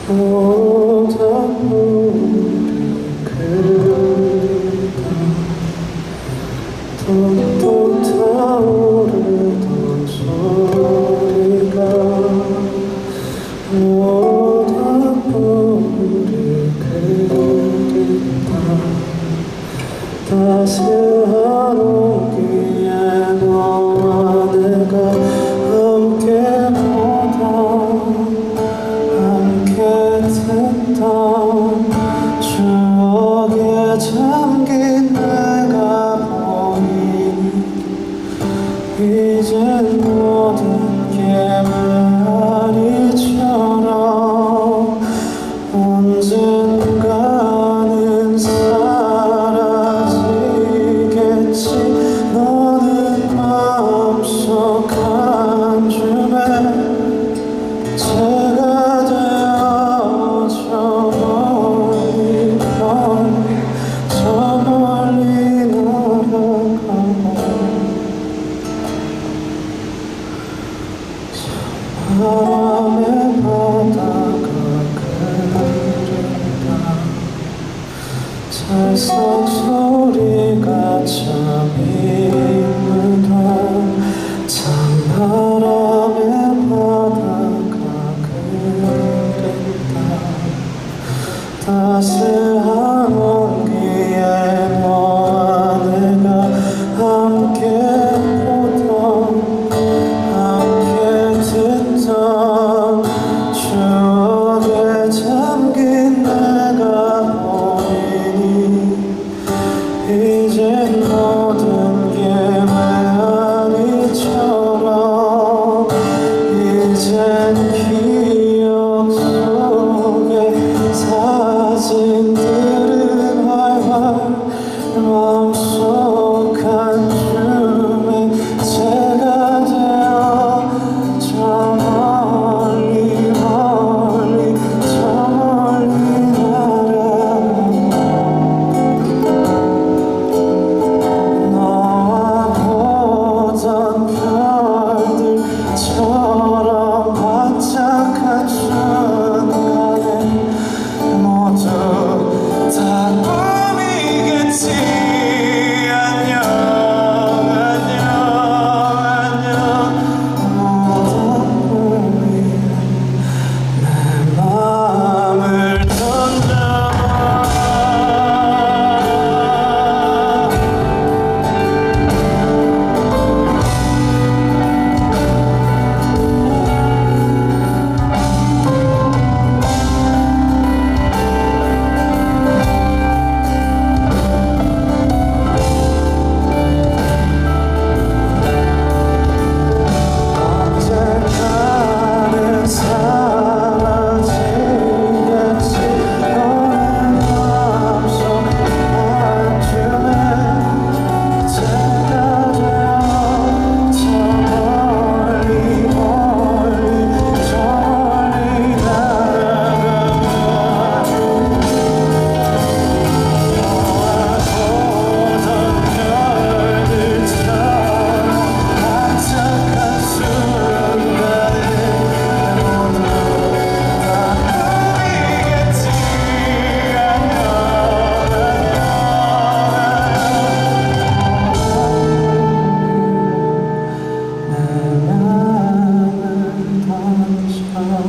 또 타오르던 소리가 모두 우리 그립다. 따스한 온기에 너와 내가 함께 보다 함께 듣던 추억에 잠긴 내가 보이니 이젠 모든 게 메아리처럼 언젠가는 사라지겠지. 너는 마음속 한 줌에 제가 되어 저 멀리 날아가고 바람에 바다가 그립다. 찰싹 소리가 잠이면 찬바람에 바다가 그립다. 따스한 온기에 너와 내가 함께 보던 함께 듣던 추억에 잠긴 내가 보이니 이젠 모든 게 메아리처럼 이젠 기억 속에 사진들은 활활 마음속 한 줌에 제가 되어 저 멀리 날아가 너와 보던 별들처럼 반짝한 순간에 모두 다 꿈이겠지. 안녕 안녕 안녕. 모든 꿈이란 내 마음을 던져봐. 언젠가는 사라지겠지. 너는 마음속 한 줌에 제가 되어 저 멀리 날아가 보던 별들처럼 반짝한 순간에 모두 다 꿈이겠지. 안녕 내 마음을 던져봐.